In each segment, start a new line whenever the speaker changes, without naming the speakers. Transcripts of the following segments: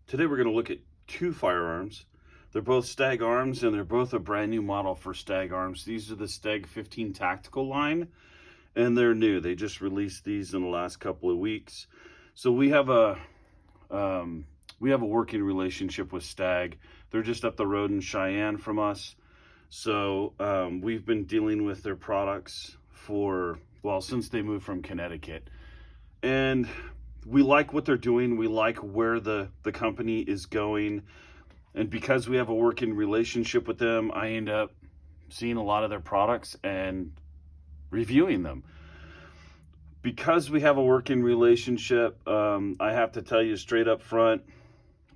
Today we're going to look at two firearms. They're both Stag Arms, and they're both a brand new model for Stag Arms. These are the Stag-15 tactical line, and they're new. They just released these in the last couple of weeks. So we have a working relationship with Stag. They're just up the road in Cheyenne from us. So we've been dealing with their products since they moved from Connecticut. And we like what they're doing. We like where the company is going. And because we have a working relationship with them, I end up seeing a lot of their products and reviewing them. Because we have a working relationship, I have to tell you straight up front,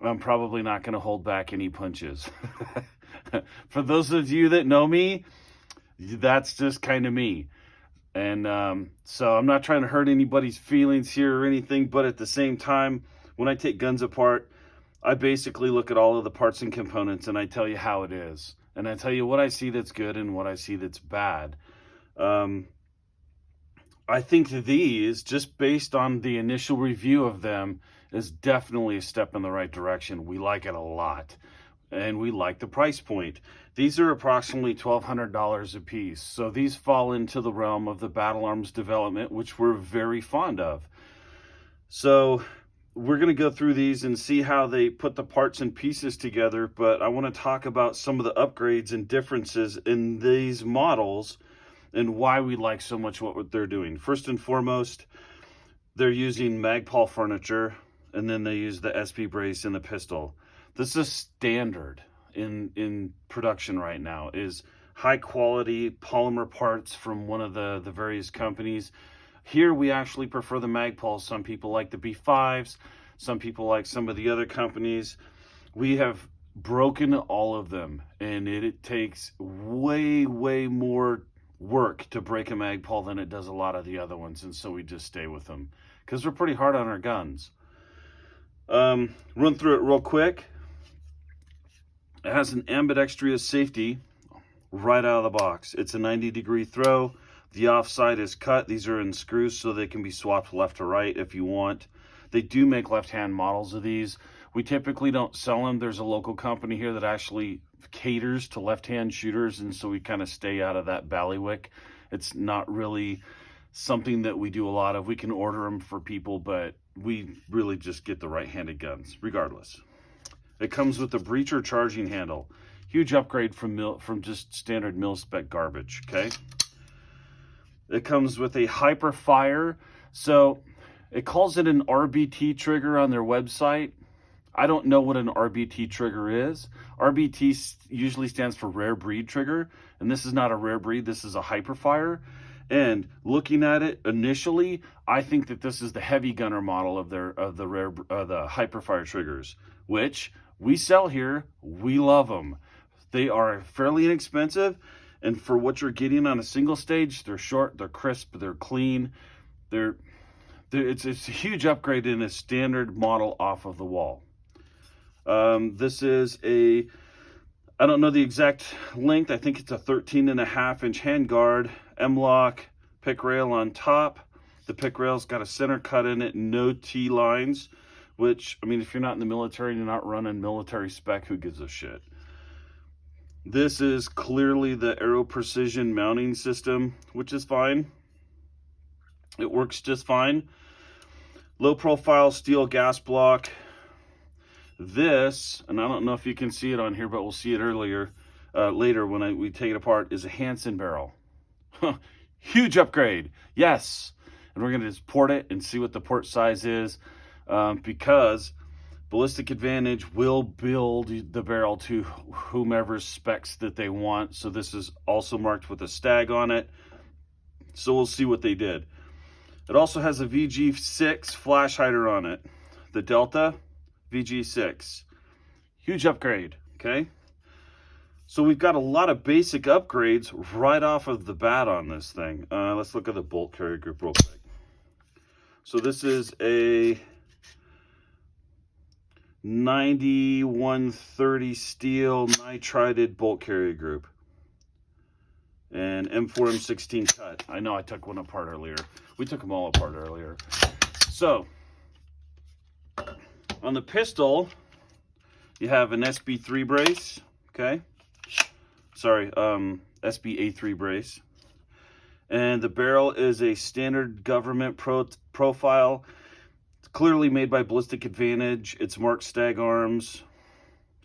I'm probably not going to hold back any punches. For those of you that know me, that's just kind of me. And so I'm not trying to hurt anybody's feelings here or anything, but at the same time, when I take guns apart, I basically look at all of the parts and components and I tell you how it is. And I tell you what I see that's good and what I see that's bad. I think these, just based on the initial review of them, is definitely a step in the right direction. We like it a lot. And we like the price point. These are approximately $1,200 a piece. So these fall into the realm of the battle arms development, which we're very fond of. So we're going to go through these and see how they put the parts and pieces together. But I want to talk about some of the upgrades and differences in these models and why we like so much what they're doing. First and foremost, they're using Magpul furniture, and then they use the SP brace in the pistol. This is standard in production right now, is high quality polymer parts from one of the various companies. Here we actually prefer the Magpul. Some people like the B5s, some people like some of the other companies. We have broken all of them, and it takes way more work to break a Magpul than it does a lot of the other ones, and so we just stay with them because we're pretty hard on our guns. Run through it real quick. It has an ambidextrous safety right out of the box. It's a 90-degree throw. The offside is cut. These are in screws so they can be swapped left to right if you want. They do make left-hand models of these. We typically don't sell them. There's a local company here that actually caters to left-hand shooters, and so we kind of stay out of that ballywick. It's not really something that we do a lot of. We can order them for people, but we really just get the right-handed guns regardless. It comes with a breacher charging handle. Huge upgrade from just standard mil-spec garbage, okay? It comes with a hyper fire. So it calls it an RBT trigger on their website. I don't know what an RBT trigger is. RBT usually stands for rare breed trigger, and this is not a rare breed. This is a hyper fire. And looking at it initially, I think that this is the heavy gunner model of the hyper fire triggers, which we sell here. We love them. They are fairly inexpensive, and for what you're getting on a single stage, they're short, they're crisp, they're clean. It's a huge upgrade in a standard model off of the wall. This is I don't know the exact length. I think it's a 13.5-inch handguard, M-lock, pick rail on top. The pick rail's got a center cut in it, no T-lines, which, I mean, if you're not in the military and you're not running military spec, who gives a shit? This is clearly the Aero Precision mounting system, which is fine. It works just fine. Low profile steel gas block. This, and I don't know if you can see it on here, but we'll see it later when we take it apart, is a Hansen barrel. Huge upgrade, yes. And we're going to just port it and see what the port size is, because Ballistic Advantage will build the barrel to whomever's specs that they want. So this is also marked with a Stag on it. So we'll see what they did. It also has a VG6 flash hider on it. The Delta VG6. Huge upgrade, okay? So we've got a lot of basic upgrades right off of the bat on this thing. Let's look at the bolt carrier group real quick. So this is a 9130 steel nitrided bolt carrier group. And M4 M16 cut. I know I took one apart earlier. We took them all apart earlier. So on the pistol, You have an SB3 brace, okay? Sorry, SBA3 brace. And the barrel is a standard government profile. It's clearly made by Ballistic Advantage. It's marked Stag Arms,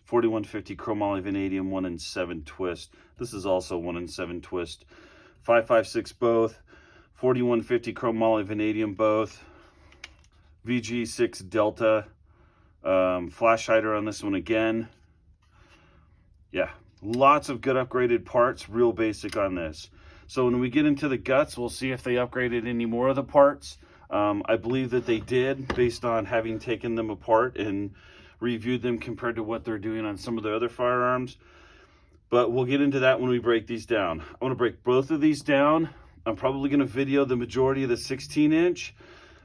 4150 chromoly vanadium, 1 in 7 twist. This is also 1 in 7 twist. 5.56 both, 4150 chromoly vanadium both. VG6 Delta. Flash hider on this one again. Yeah, lots of good upgraded parts, real basic on this. So when we get into the guts, we'll see if they upgraded any more of the parts. I believe that they did, based on having taken them apart and reviewed them compared to what they're doing on some of the other firearms. But we'll get into that when we break these down. I want to break both of these down. I'm probably going to video the majority of the 16-inch,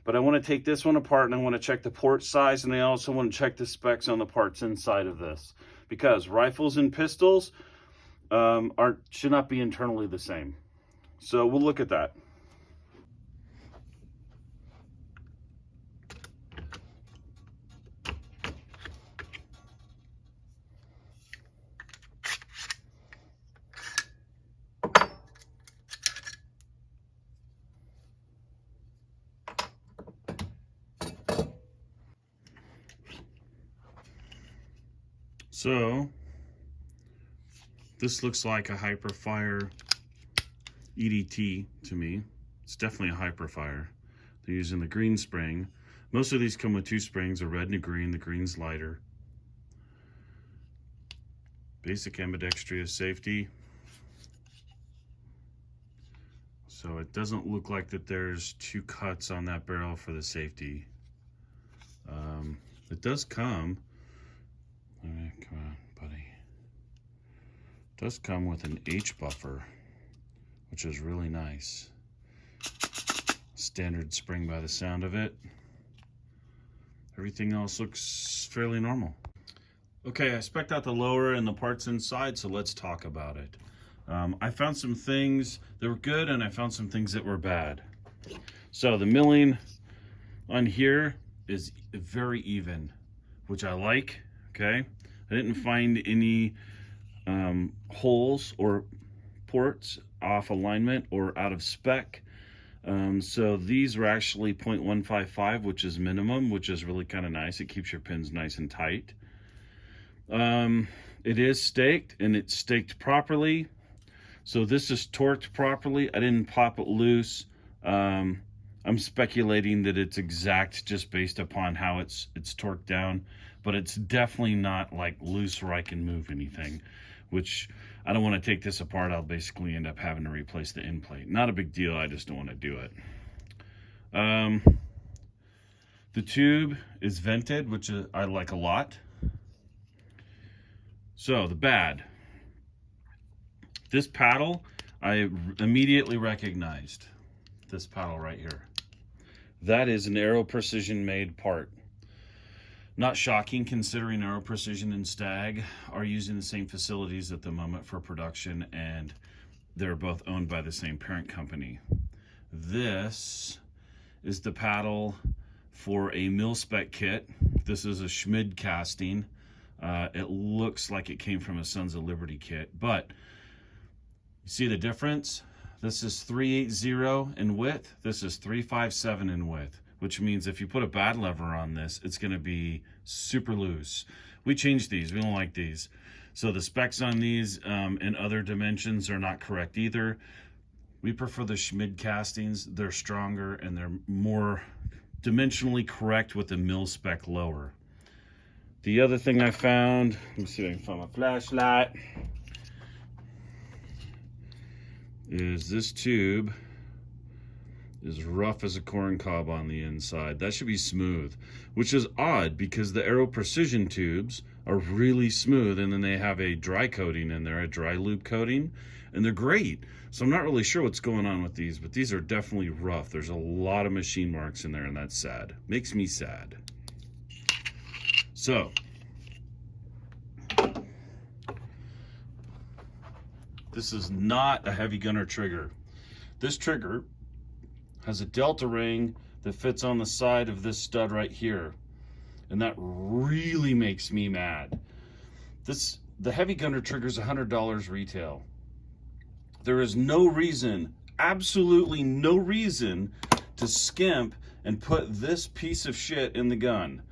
but I want to take this one apart and I want to check the port size, and I also want to check the specs on the parts inside of this, because rifles and pistols should not be internally the same. So we'll look at that. So this looks like a Hyperfire EDT to me. It's definitely a Hyperfire. They're using the green spring. Most of these come with 2 springs, a red and a green. The green's lighter. Basic ambidextrous safety. So it doesn't look like that there's 2 cuts on that barrel for the safety. It does come. Come on, buddy. It does come with an H buffer, which is really nice. Standard spring by the sound of it. Everything else looks fairly normal. Okay, I spec'd out the lower and the parts inside, so let's talk about it. I found some things that were good and I found some things that were bad. So the milling on here is very even, which I like. Okay, I didn't find any holes or ports off alignment or out of spec. So these are actually 0.155, which is minimum, which is really kind of nice. It keeps your pins nice and tight. It is staked, and it's staked properly. So this is torqued properly. I didn't pop it loose. I'm speculating that it's exact just based upon how it's torqued down, but it's definitely not like loose where I can move anything, which I don't want to take this apart. I'll basically end up having to replace the end plate. Not a big deal. I just don't want to do it. The tube is vented, which I like a lot. So the bad. This paddle, I immediately recognized. This paddle right here. That is an Aero Precision made part. Not shocking, considering Aero Precision and Stag are using the same facilities at the moment for production, and they're both owned by the same parent company. This is the paddle for a mil-spec kit. This is a Schmid casting. It looks like it came from a Sons of Liberty kit, but you see the difference? This is 380 in width. This is 357 in width, which means if you put a bad lever on this, it's going to be super loose. We changed these. We don't like these. So the specs on these and other dimensions are not correct either. We prefer the Schmid castings. They're stronger and they're more dimensionally correct with the mil-spec lower. The other thing I found, let me see if I can find my flashlight, is this tube is rough as a corn cob on the inside. That should be smooth, which is odd because the Aero Precision tubes are really smooth, and then they have a dry coating in there, a dry lube coating, and they're great. So I'm not really sure what's going on with these, but these are definitely rough. There's a lot of machine marks in there, and that's sad. Makes me sad. So this is not a heavy gunner trigger. This trigger has a delta ring that fits on the side of this stud right here, and that really makes me mad. The heavy gunner trigger is $100 retail. There is no reason, absolutely no reason, to skimp and put this piece of shit in the gun.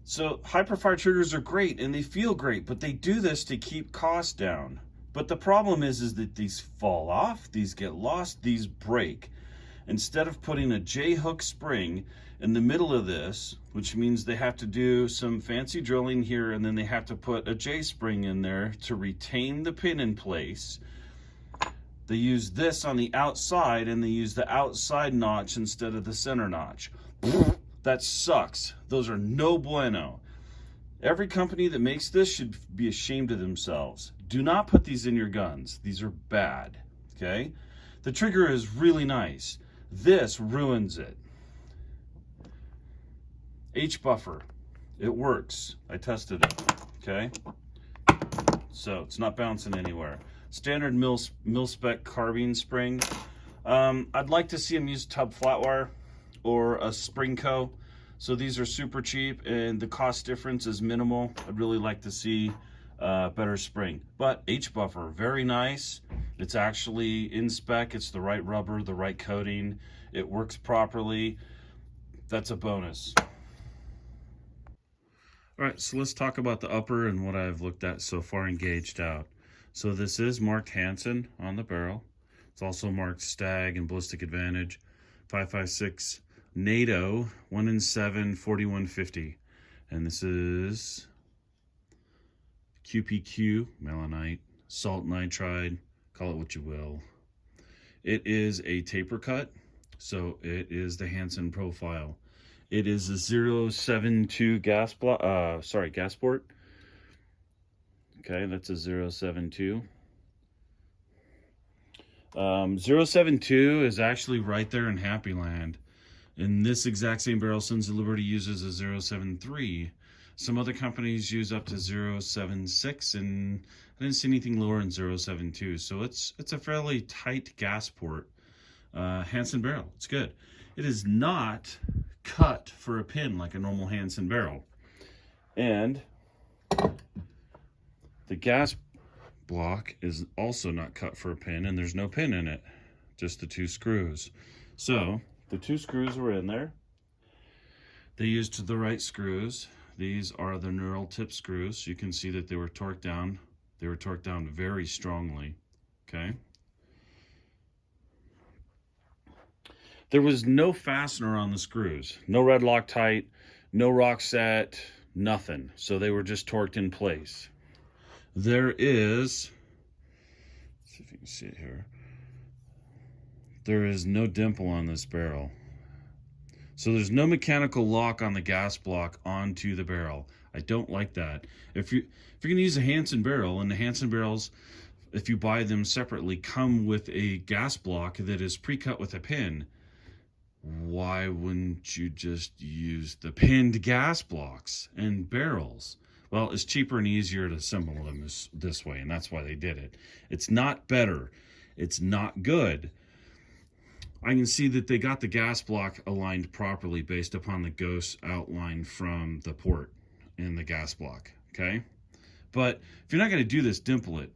So Hyperfire triggers are great and they feel great, but they do this to keep costs down. But the problem is that these fall off, these get lost, these break. Instead of putting a J-hook spring in the middle of this, which means they have to do some fancy drilling here, and then they have to put a J-spring in there to retain the pin in place. They use this on the outside, and they use the outside notch instead of the center notch. That sucks. Those are no bueno. Every company that makes this should be ashamed of themselves. Do not put these in your guns. These are bad, okay? The trigger is really nice. This ruins it. H-buffer, it works. I tested it, okay? So it's not bouncing anywhere. Standard mil-spec carbine spring. I'd like to see them use tub flat wire or a spring co. So these are super cheap and the cost difference is minimal. I'd really like to see better spring. But H-buffer, very nice. It's actually in spec. It's the right rubber, the right coating. It works properly. That's a bonus. All right, so let's talk about the upper and what I've looked at so far and gauged out. So this is marked Hansen on the barrel. It's also marked Stag and Ballistic Advantage, 5.56 NATO, 1 in 7, 4150. And this is QPQ, melanite, salt nitride, call it what you will. It is a taper cut, so it is the Hansen profile. It is a 072 gas port. Okay, that's a 072. 072 is actually right there in Happy Land. In this exact same barrel, Sons of Liberty uses a 073. Some other companies use up to 076, and I didn't see anything lower than 072. So it's a fairly tight gas port Hansen barrel. It's good. It is not cut for a pin like a normal Hansen barrel. And the gas block is also not cut for a pin, and there's no pin in it, just the 2 screws. So the 2 screws were in there. They used the right screws. These are the neural tip screws. You can see that they were torqued down. They were torqued down very strongly, okay? There was no fastener on the screws. No red Loctite, no rock set, nothing. So they were just torqued in place. There is, let's see if you can see it here. There is no dimple on this barrel. So there's no mechanical lock on the gas block onto the barrel. I don't like that. If you're going to use a Hansen barrel, and the Hansen barrels, if you buy them separately, come with a gas block that is pre-cut with a pin, why wouldn't you just use the pinned gas blocks and barrels? Well, it's cheaper and easier to assemble them this way, and that's why they did it. It's not better. It's not good. I can see that they got the gas block aligned properly based upon the ghost outline from the port in the gas block, okay? But if you're not going to do this, dimple it.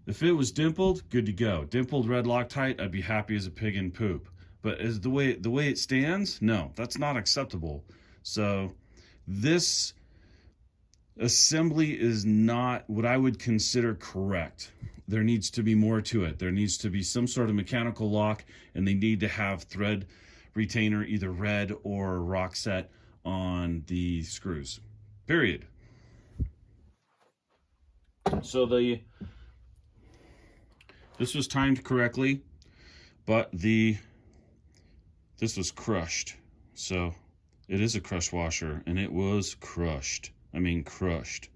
If it was dimpled, good to go. Dimpled red Loctite, I'd be happy as a pig in poop. But as the way it stands, no, that's not acceptable. So this assembly is not what I would consider correct. There needs to be more to it. There needs to be some sort of mechanical lock, and they need to have thread retainer, either red or rock set, on the screws, period. So this was timed correctly, but this was crushed. So it is a crush washer, and it was crushed. I mean crushed.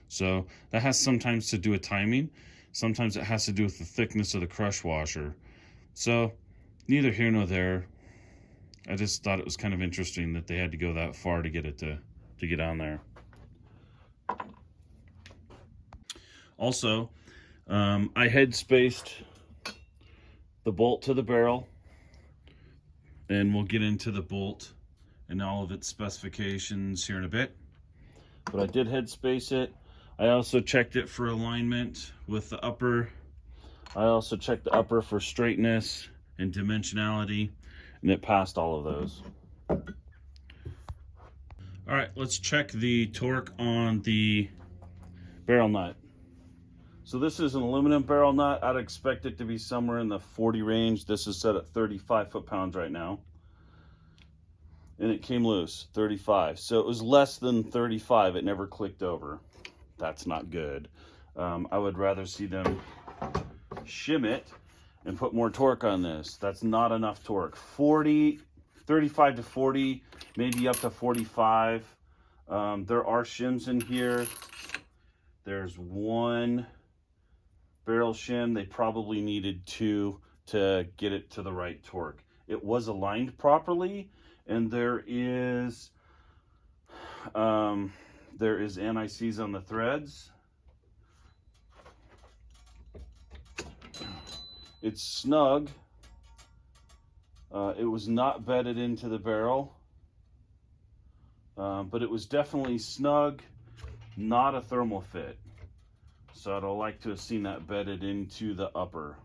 So that has sometimes to do with timing. Sometimes it has to do with the thickness of the crush washer. So neither here nor there. I just thought it was kind of interesting that they had to go that far to get it to get on there. Also, I head spaced the bolt to the barrel, and we'll get into the bolt and all of its specifications here in a bit. But I did head space it. I also checked it for alignment with the upper. I also checked the upper for straightness and dimensionality, and it passed all of those. All right, let's check the torque on the barrel nut. So this is an aluminum barrel nut. I'd expect it to be somewhere in the 40 range. This is set at 35 foot-pounds right now. And it came loose, 35. So it was less than 35. It never clicked over. That's not good. I would rather see them shim it and put more torque on this. That's not enough torque. 35 to 40, maybe up to 45. There are shims in here. There's one barrel shim. They probably needed two to get it to the right torque. It was aligned properly, and there is anti-seize on the threads. It's snug. It was not bedded into the barrel, but it was definitely snug, not a thermal fit. So I'd like to have seen that bedded into the upper.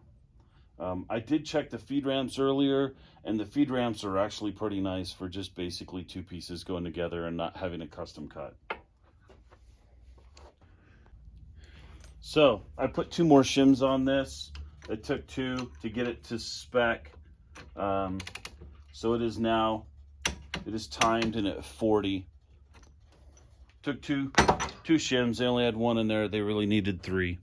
I did check the feed ramps earlier, and the feed ramps are actually pretty nice for just basically two pieces going together and not having a custom cut. So I put two more shims on this. It took two to get it to spec. So it is timed and at 40. Took two shims. They only had one in there. They really needed three.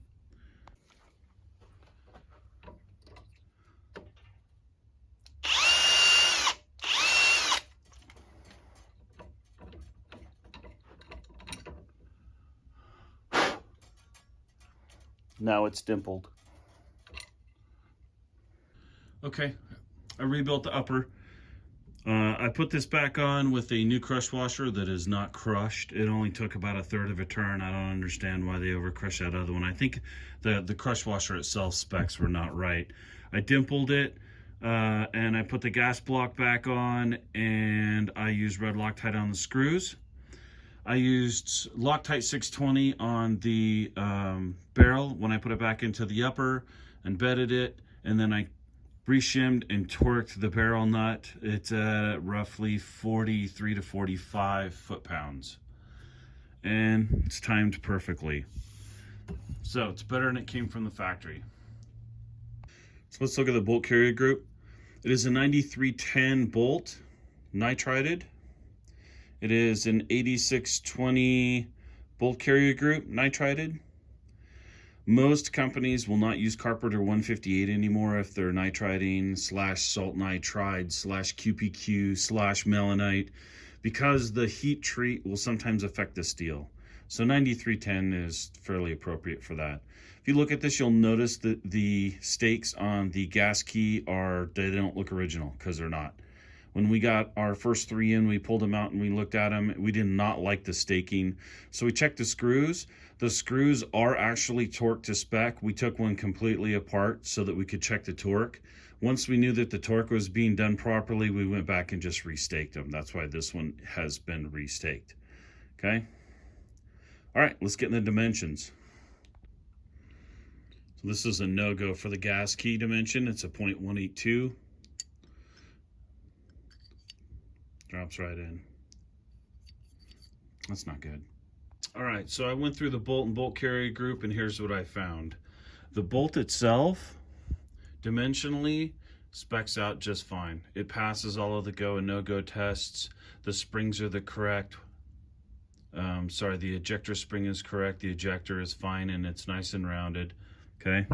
Now it's dimpled. Okay, I rebuilt the upper. I put this back on with a new crush washer that is not crushed. It only took about a third of a turn. I don't understand why they over crushed that other one. I think the crush washer itself specs were not right. I dimpled it, and I put the gas block back on, and I used red Loctite on the screws. I used Loctite 620 on the barrel when I put it back into the upper and bedded it, and then I re-shimmed and torqued the barrel nut. It's at roughly 43 to 45 foot-pounds, and it's timed perfectly. So it's better than it came from the factory. So let's look at the bolt carrier group. It is a 9310 bolt, nitrided. It is an 8620 bolt carrier group, nitrided. Most companies will not use Carpenter 158 anymore if they're nitriding / salt nitride / QPQ / melanite, because the heat treat will sometimes affect the steel. So 9310 is fairly appropriate for that. If you look at this, you'll notice that the stakes on the gas key they don't look original, because they're not. When we got our first three in, we pulled them out and we looked at them. We did not like the staking. So we checked the screws. The screws are actually torqued to spec. We took one completely apart so that we could check the torque. Once we knew that the torque was being done properly, we went back and just restaked them. That's why this one has been restaked. Okay? All right, let's get in the dimensions. So this is a no-go for the gas key dimension. It's a 0.182. Drops right in. That's not good. All right, so I went through the bolt and bolt carrier group, and here's what I found. The bolt itself, dimensionally, specs out just fine. It passes all of the go and no-go tests. The springs are the correct. The ejector spring is correct. The ejector is fine, and it's nice and rounded. Okay.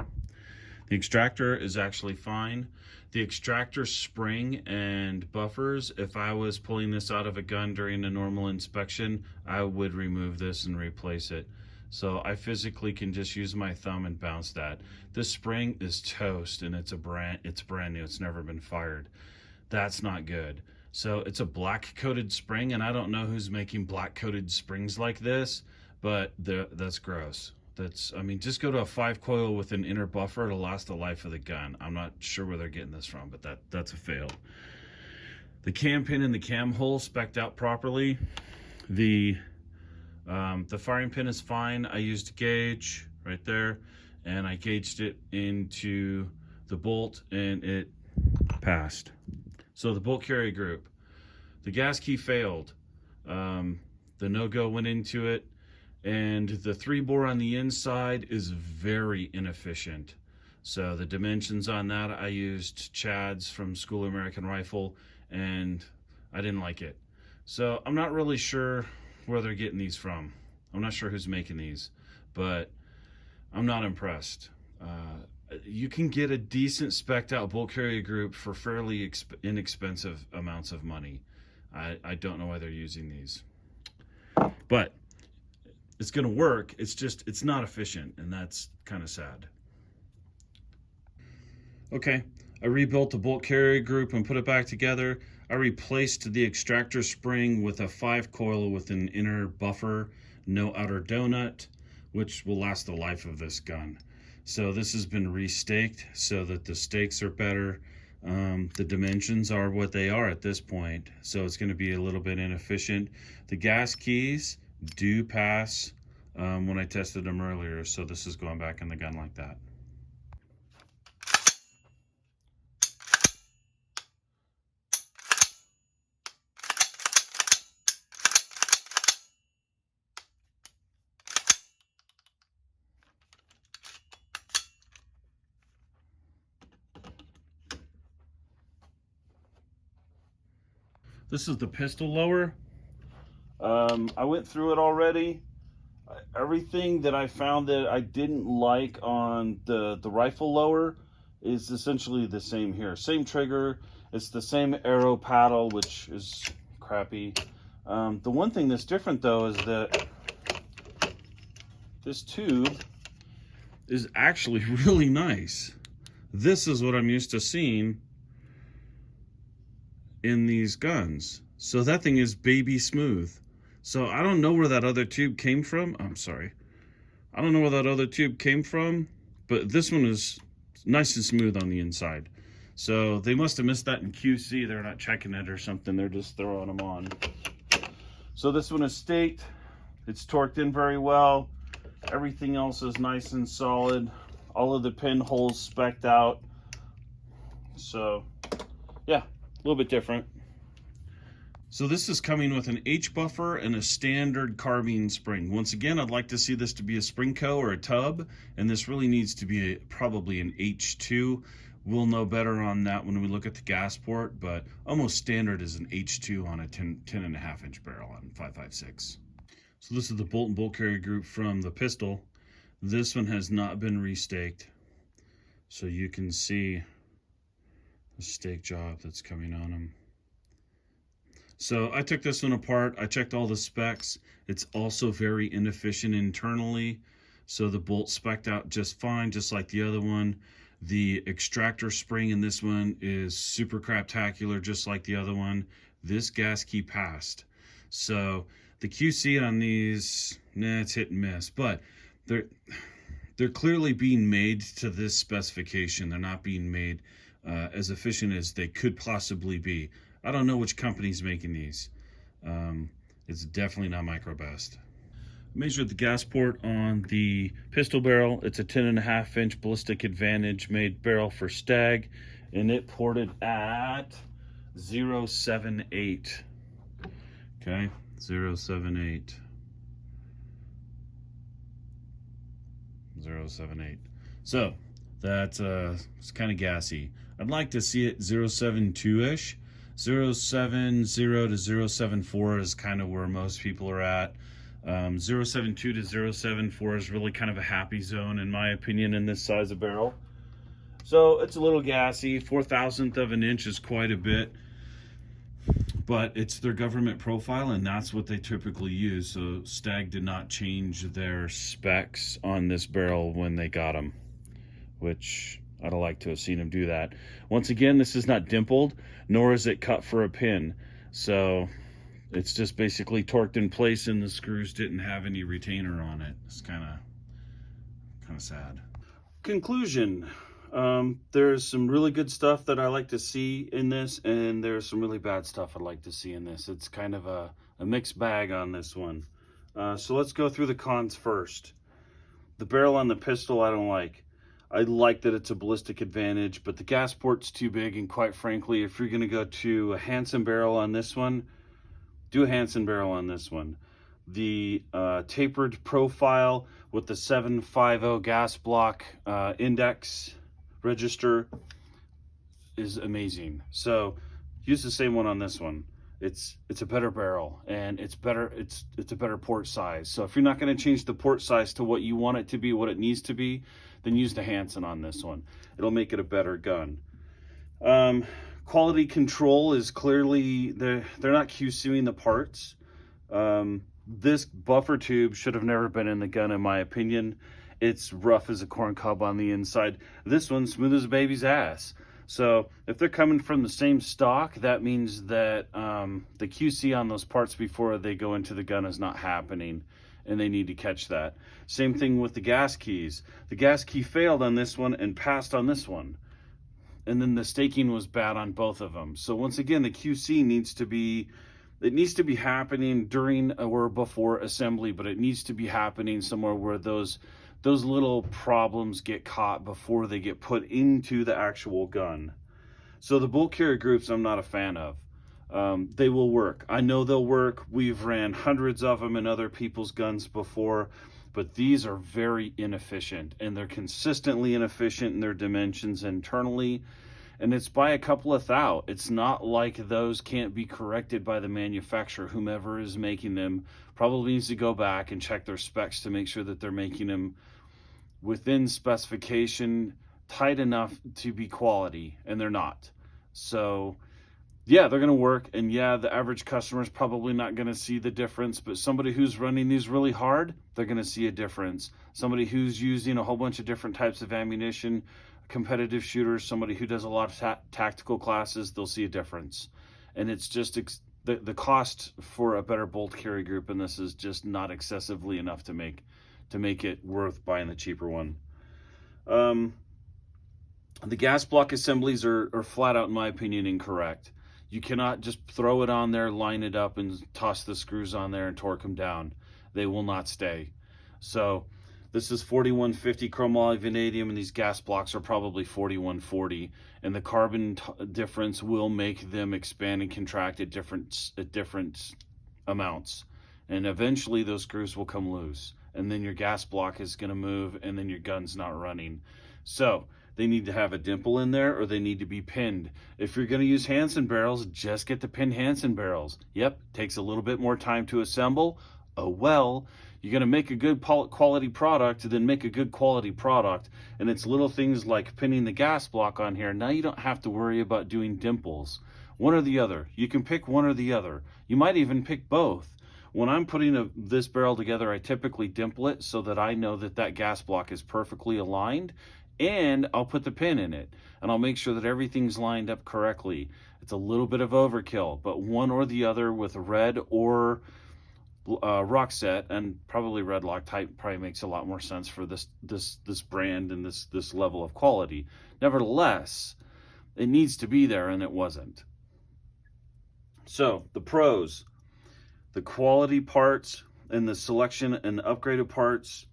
The extractor is actually fine. The extractor spring and buffers, if I was pulling this out of a gun during a normal inspection, I would remove this and replace it. So I physically can just use my thumb and bounce that. This spring is toast, and it's brand new. It's never been fired. That's not good. So it's a black coated spring, and I don't know who's making black coated springs like this, but that's gross. Just go to a 5-coil with an inner buffer. It'll last the life of the gun. I'm not sure where they're getting this from, but that's a fail. The cam pin and the cam hole spec'd out properly. The The firing pin is fine. I used a gauge right there, and I gauged it into the bolt, and it passed. So the bolt carrier group, the gas key failed. The no-go went into it, and the 3-bore on the inside is very inefficient. So the dimensions on that, I used Chad's from School American Rifle, and I didn't like it. So I'm not really sure where they're getting these from. I'm not sure who's making these, but I'm not impressed. You can get a decent spec'd out bolt carrier group for fairly inexpensive amounts of money. I don't know why they're using these, but it's going to work. It's not efficient, and that's kind of sad. Okay, I rebuilt the bolt carrier group and put it back together. I replaced the extractor spring with a 5-coil with an inner buffer, no outer donut, which will last the life of this gun. So this has been restaked so that the stakes are better. The dimensions are what they are at this point, so it's going to be a little bit inefficient. The gas keys do pass when I tested them earlier, so this is going back in the gun like that. This is the pistol lower. I went through it already. Everything that I found that I didn't like on the rifle lower is essentially the same here. Same trigger. It's the same arrow paddle, which is crappy. The one thing that's different though is that this tube is actually really nice. This is what I'm used to seeing in these guns. So that thing is baby smooth. So I don't know where that other tube came from. I'm sorry. I don't know where that other tube came from, but this one is nice and smooth on the inside. So they must have missed that in QC. They're not checking it or something. They're just throwing them on. So this one is staked. It's torqued in very well. Everything else is nice and solid. All of the pinholes spec'd out. So yeah, a little bit different. So this is coming with an H buffer and a standard carbine spring. Once again, I'd like to see this to be a Springco or a tub, and this really needs to be probably an H2. We'll know better on that when we look at the gas port, but almost standard is an H2 on a 10.5 inch barrel on 5.56. So this is the bolt and bolt carrier group from the pistol. This one has not been restaked, so you can see the stake job that's coming on them. So I took this one apart. I checked all the specs. It's also very inefficient internally. So the bolt spec'd out just fine, just like the other one. The extractor spring in this one is super craptacular, just like the other one. This gas key passed. So the QC on these, it's hit and miss, but they're clearly being made to this specification. They're not being made as efficient as they could possibly be. I don't know which company's making these. It's definitely not Microbest. Measured the gas port on the pistol barrel. It's a 10.5 inch ballistic advantage made barrel for Stag, and it ported at 0.78. Okay, 0.78. 0.78. So that's it's kind of gassy. I'd like to see it 0.72-ish. 0.70 to 0.74 is kind of where most people are at. 0.72 to 0.74 is really kind of a happy zone, in my opinion, in this size of barrel. So it's a little gassy. 4/1000th of an inch is quite a bit, but it's their government profile, and that's what they typically use. So Stag did not change their specs on this barrel when they got them, which I'd have liked to have seen them do that. Once again, this is not dimpled, nor is it cut for a pin. So it's just basically torqued in place, and the screws didn't have any retainer on it. It's kind of sad. Conclusion. There's some really good stuff that I like to see in this, and there's some really bad stuff I'd like to see in this. It's kind of a mixed bag on this one. So let's go through the cons first. The barrel on the pistol I don't like. I like that it's a ballistic advantage, but the gas port's too big, and quite frankly, if you're going to go to a Hansen barrel on this one, do a Hansen barrel on this one. The tapered profile with the 750 gas block index register is amazing. So use the same one on this one. It's a better barrel, and it's a better port size. So if you're not going to change the port size to what you want it to be, what it needs to be, then use the Hansen on this one. It'll make it a better gun. Quality control is clearly, they're not QCing the parts. This buffer tube should have never been in the gun, in my opinion. It's rough as a corn cob on the inside. This one's smooth as a baby's ass. So if they're coming from the same stock, that means that the QC on those parts before they go into the gun is not happening, and they need to catch that. Same thing with the gas keys. The gas key failed on this one and passed on this one. And then the staking was bad on both of them. So once again, the QC needs to be happening during or before assembly, but it needs to be happening somewhere where those little problems get caught before they get put into the actual gun. So the bolt carrier groups I'm not a fan of. They will work. I know they'll work. We've ran hundreds of them in other people's guns before, but these are very inefficient, and they're consistently inefficient in their dimensions internally, and it's by a couple of thou. It's not like those can't be corrected by the manufacturer. Whomever is making them probably needs to go back and check their specs to make sure that they're making them within specification, tight enough to be quality, and they're not. So yeah, they're going to work, and yeah, the average customer is probably not going to see the difference, but somebody who's running these really hard, they're going to see a difference. Somebody who's using a whole bunch of different types of ammunition, competitive shooters, somebody who does a lot of tactical classes, they'll see a difference. And it's just the cost for a better bolt carry group in this is just not excessively enough to make it worth buying the cheaper one. The gas block assemblies are flat out, in my opinion, incorrect. You cannot just throw it on there, line it up, and toss the screws on there and torque them down. They will not stay. So this is 4150 chromoly vanadium, and these gas blocks are probably 4140. And the carbon difference will make them expand and contract at different amounts. And eventually those screws will come loose. And then your gas block is going to move, and then your gun's not running. So they need to have a dimple in there, or they need to be pinned. If you're going to use Hansen barrels, just get the pinned Hansen barrels. Yep, takes a little bit more time to assemble. Oh well, you're going to make a good quality product, then make a good quality product. And it's little things like pinning the gas block on here. Now you don't have to worry about doing dimples. One or the other. You can pick one or the other. You might even pick both. When I'm putting this barrel together, I typically dimple it so that I know that gas block is perfectly aligned, and I'll put the pin in it, and I'll make sure that everything's lined up correctly. It's a little bit of overkill, but one or the other with red or rock set, and probably red Loctite probably makes a lot more sense for this brand and this level of quality. Nevertheless, it needs to be there, and it wasn't. So the pros. The quality parts and the selection and upgraded parts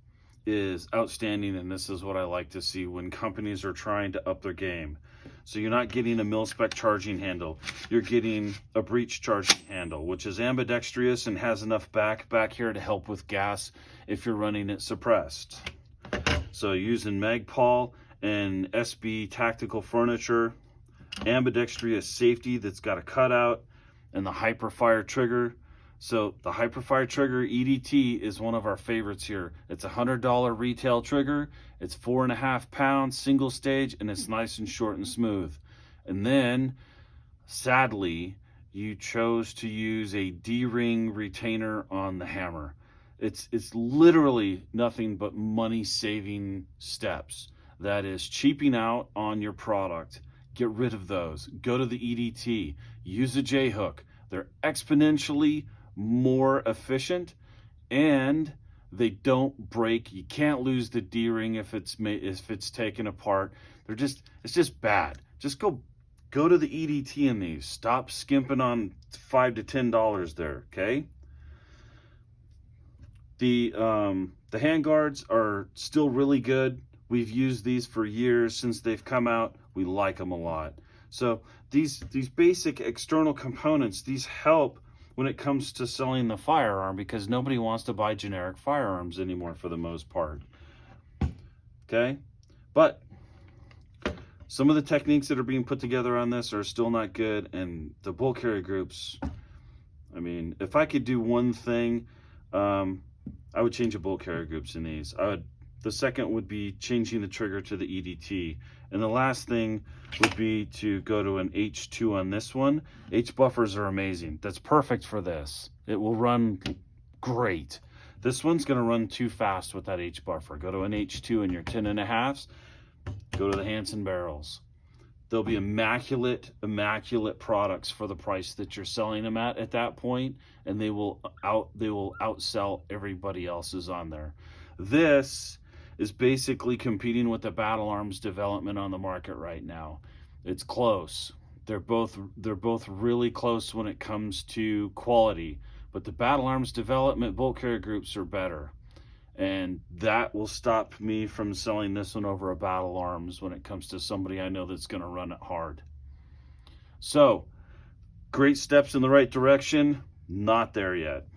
is outstanding, and this is what I like to see when companies are trying to up their game. So you're not getting a mil-spec charging handle. You're getting a breech charging handle, which is ambidextrous and has enough back here to help with gas if you're running it suppressed. So using Magpul and SB tactical furniture, ambidextrous safety that's got a cutout, and the Hyperfire trigger. So the Hyperfire trigger EDT is one of our favorites here. It's a $100 retail trigger. It's 4.5 pounds, single stage, and it's nice and short and smooth. And then, sadly, you chose to use a D-ring retainer on the hammer. It's literally nothing but money-saving steps. That is cheaping out on your product. Get rid of those. Go to the EDT. Use a J-hook. They're exponentially more efficient, and they don't break. You can't lose the D-ring if it's taken apart. It's just bad. Just go to the EDT in these. Stop skimping on $5 to $10 there, okay? The handguards are still really good. We've used these for years since they've come out. We like them a lot. So these basic external components, these help when it comes to selling the firearm, because nobody wants to buy generic firearms anymore for the most part. Okay? But some of the techniques that are being put together on this are still not good, and the bull carrier groups, I mean, if I could do one thing, I would change the bolt carrier groups in these. The second would be changing the trigger to the EDT. And the last thing would be to go to an H2 on this one. H buffers are amazing. That's perfect for this. It will run great. This one's gonna run too fast with that H buffer. Go to an H2 in your 10.5s. Go to the Hansen barrels. They'll be immaculate products for the price that you're selling them at that point, and they will outsell everybody else's on there. This is basically competing with the Battle Arms development on the market right now. It's close. They're both really close when it comes to quality, but the Battle Arms development bolt carrier groups are better. And that will stop me from selling this one over a Battle Arms when it comes to somebody I know that's going to run it hard. So, great steps in the right direction, not there yet.